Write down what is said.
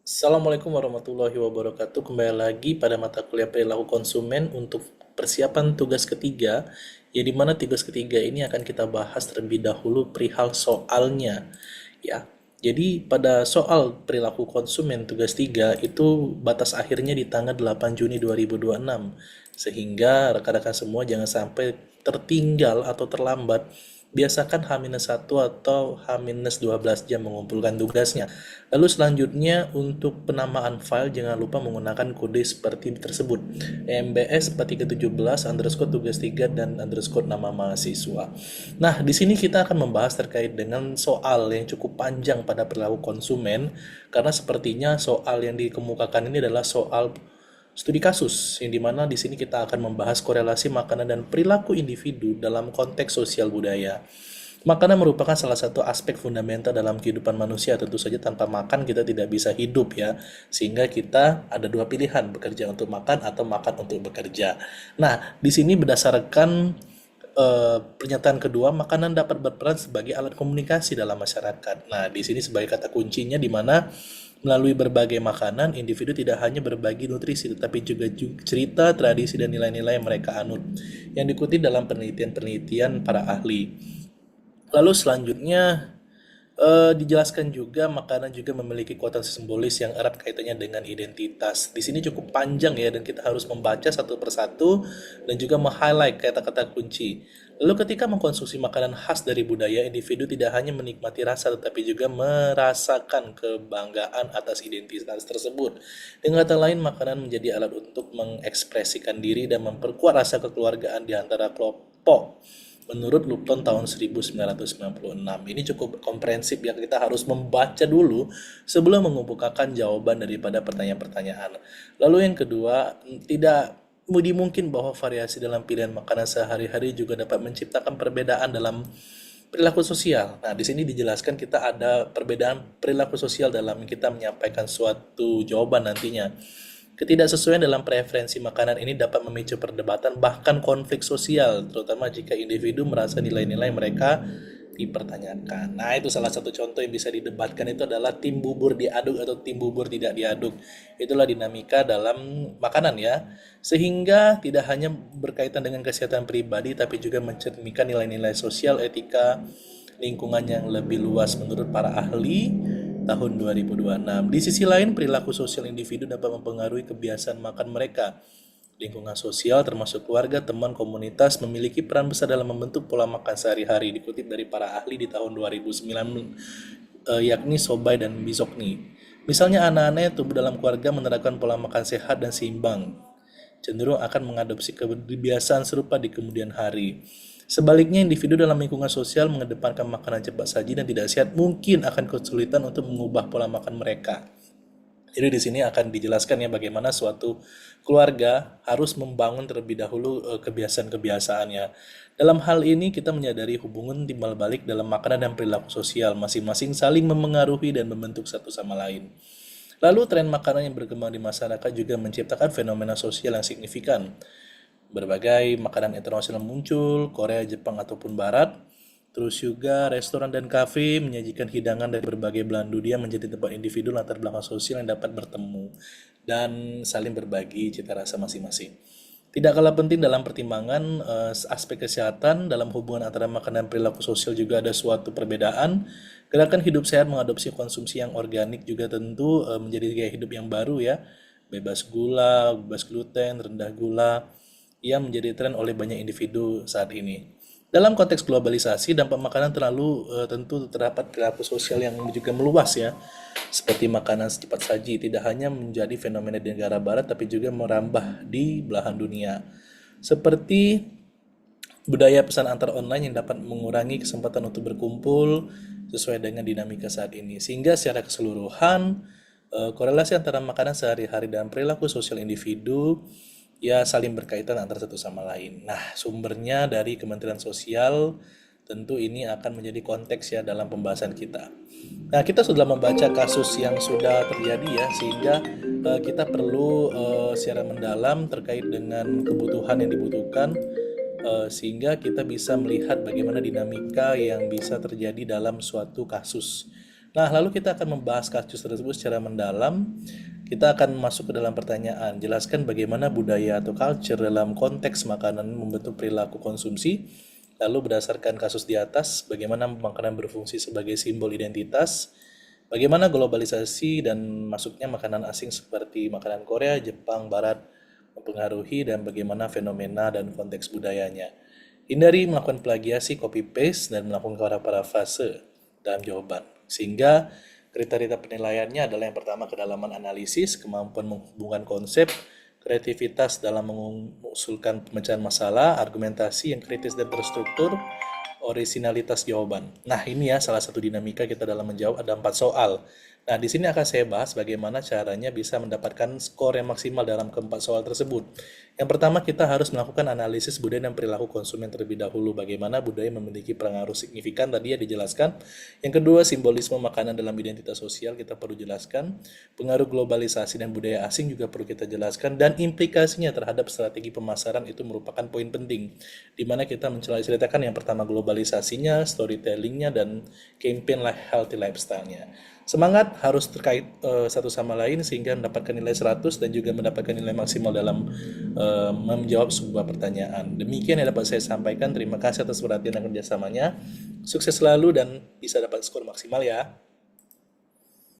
Assalamualaikum warahmatullahi wabarakatuh. Kembali lagi pada mata kuliah perilaku konsumen untuk persiapan tugas ketiga, ya di mana tugas ketiga ini akan kita bahas terlebih dahulu perihal soalnya. Ya, jadi pada soal perilaku konsumen tugas 3 itu batas akhirnya di tanggal 8 Juni 2026. Sehingga rekan-rekan semua jangan sampai tertinggal atau terlambat. Biasakan H-1 atau H-12 jam mengumpulkan tugasnya. Lalu selanjutnya untuk penamaan file jangan lupa menggunakan kode seperti tersebut. MBS 4317 underscore tugas 3 dan underscore nama mahasiswa. Nah, di sini kita akan membahas terkait dengan soal yang cukup panjang pada perilaku konsumen karena sepertinya soal yang dikemukakan ini adalah soal studi kasus, yang dimana di sini kita akan membahas korelasi makanan dan perilaku individu dalam konteks sosial budaya. Makanan merupakan salah satu aspek fundamental dalam kehidupan manusia. Tentu saja tanpa makan kita tidak bisa hidup ya. Sehingga kita ada dua pilihan, bekerja untuk makan atau makan untuk bekerja. Nah, di sini berdasarkan pernyataan kedua, makanan dapat berperan sebagai alat komunikasi dalam masyarakat. Nah, di sini sebagai kata kuncinya di mana melalui berbagai makanan, individu tidak hanya berbagi nutrisi, tetapi juga cerita, tradisi, dan nilai-nilai yang mereka anut, yang diikuti dalam penelitian-penelitian para ahli. Lalu selanjutnya dijelaskan juga makanan juga memiliki kuatan simbolis yang erat kaitannya dengan identitas. Di sini cukup panjang ya dan kita harus membaca satu persatu dan juga meng-highlight kata-kata kunci. Lalu ketika mengkonsumsi makanan khas dari budaya, individu tidak hanya menikmati rasa tetapi juga merasakan kebanggaan atas identitas tersebut. Dengan kata lain, makanan menjadi alat untuk mengekspresikan diri dan memperkuat rasa kekeluargaan di antara kelompok. Menurut Lupton tahun 1996. Ini cukup komprehensif ya, kita harus membaca dulu sebelum mengemukakan jawaban daripada pertanyaan-pertanyaan. Lalu yang kedua, tidak dimungkin bahwa variasi dalam pilihan makanan sehari-hari juga dapat menciptakan perbedaan dalam perilaku sosial. Nah, di sini dijelaskan kita ada perbedaan perilaku sosial dalam kita menyampaikan suatu jawaban nantinya. Ketidaksesuaian dalam preferensi makanan ini dapat memicu perdebatan bahkan konflik sosial, terutama jika individu merasa nilai-nilai mereka dipertanyakan. Nah, itu salah satu contoh yang bisa didebatkan itu adalah tim bubur diaduk atau tim bubur tidak diaduk. Itulah dinamika dalam makanan ya. Sehingga tidak hanya berkaitan dengan kesehatan pribadi tapi juga mencerminkan nilai-nilai sosial, etika, lingkungan yang lebih luas menurut para ahli tahun 2026. Di sisi lain, perilaku sosial individu dapat mempengaruhi kebiasaan makan mereka. Lingkungan sosial termasuk keluarga, teman, komunitas memiliki peran besar dalam membentuk pola makan sehari-hari. Dikutip dari para ahli di tahun 2009 yakni Sobay dan Bizokni. Misalnya anak-anak tumbuh dalam keluarga menerapkan pola makan sehat dan seimbang, cenderung akan mengadopsi kebiasaan serupa di kemudian hari. Sebaliknya, individu dalam lingkungan sosial mengedepankan makanan cepat saji dan tidak sehat mungkin akan kesulitan untuk mengubah pola makan mereka. Jadi di sini akan dijelaskan ya bagaimana suatu keluarga harus membangun terlebih dahulu kebiasaan-kebiasaannya. Dalam hal ini kita menyadari hubungan timbal balik dalam makanan dan perilaku sosial masing-masing saling memengaruhi dan membentuk satu sama lain. Lalu tren makanan yang berkembang di masyarakat juga menciptakan fenomena sosial yang signifikan. Berbagai makanan internasional muncul, Korea, Jepang, ataupun Barat. Terus juga restoran dan kafe menyajikan hidangan dari berbagai belahan dunia menjadi tempat individu latar belakang sosial yang dapat bertemu dan saling berbagi cita rasa masing-masing. Tidak kalah penting dalam pertimbangan aspek kesehatan dalam hubungan antara makanan dan perilaku sosial juga ada suatu perbedaan. Gerakan hidup sehat mengadopsi konsumsi yang organik juga tentu menjadi gaya hidup yang baru ya. Bebas gula, bebas gluten, rendah gula yang menjadi tren oleh banyak individu saat ini. Dalam konteks globalisasi, dampak makanan terlalu tentu terdapat perilaku sosial yang juga meluas ya. Seperti makanan cepat saji tidak hanya menjadi fenomena di negara barat tapi juga merambah di belahan dunia. Seperti budaya pesan antar online yang dapat mengurangi kesempatan untuk berkumpul sesuai dengan dinamika saat ini. Sehingga secara keseluruhan korelasi antara makanan sehari-hari dan perilaku sosial individu ya saling berkaitan antara satu sama lain. Nah, sumbernya dari Kementerian Sosial, tentu ini akan menjadi konteks ya dalam pembahasan kita. Nah, kita sudah membaca kasus yang sudah terjadi ya, sehingga kita perlu secara mendalam terkait dengan kebutuhan yang dibutuhkan, sehingga kita bisa melihat bagaimana dinamika yang bisa terjadi dalam suatu kasus. Nah, lalu kita akan membahas kasus tersebut secara mendalam. Kita akan masuk ke dalam pertanyaan. Jelaskan bagaimana budaya atau culture dalam konteks makanan membentuk perilaku konsumsi. Lalu berdasarkan kasus di atas, bagaimana makanan berfungsi sebagai simbol identitas. Bagaimana globalisasi dan masuknya makanan asing seperti makanan Korea, Jepang, Barat mempengaruhi dan bagaimana fenomena dan konteks budayanya. Hindari melakukan plagiasi, copy paste, dan melakukan parafrase dalam jawaban. Sehingga kriteria penilaiannya adalah yang pertama kedalaman analisis, kemampuan menghubungkan konsep, kreativitas dalam mengusulkan pemecahan masalah, argumentasi yang kritis dan terstruktur, orisinalitas jawaban. Nah, ini ya salah satu dinamika kita dalam menjawab, ada 4 soal. Nah, di sini akan saya bahas bagaimana caranya bisa mendapatkan skor yang maksimal dalam keempat soal tersebut. Yang pertama, kita harus melakukan analisis budaya dan perilaku konsumen terlebih dahulu. Bagaimana budaya memiliki pengaruh signifikan, tadi ya dijelaskan. Yang kedua, simbolisme makanan dalam identitas sosial kita perlu jelaskan. Pengaruh globalisasi dan budaya asing juga perlu kita jelaskan. Dan implikasinya terhadap strategi pemasaran itu merupakan poin penting. Di mana kita menceritakan yang pertama globalisasinya, storytellingnya, dan campaign healthy lifestyle-nya. Semangat harus terkait satu sama lain sehingga mendapatkan nilai 100 dan juga mendapatkan nilai maksimal dalam menjawab sebuah pertanyaan. Demikian yang dapat saya sampaikan. Terima kasih atas perhatian dan kerjasamanya. Sukses selalu dan bisa dapat skor maksimal ya.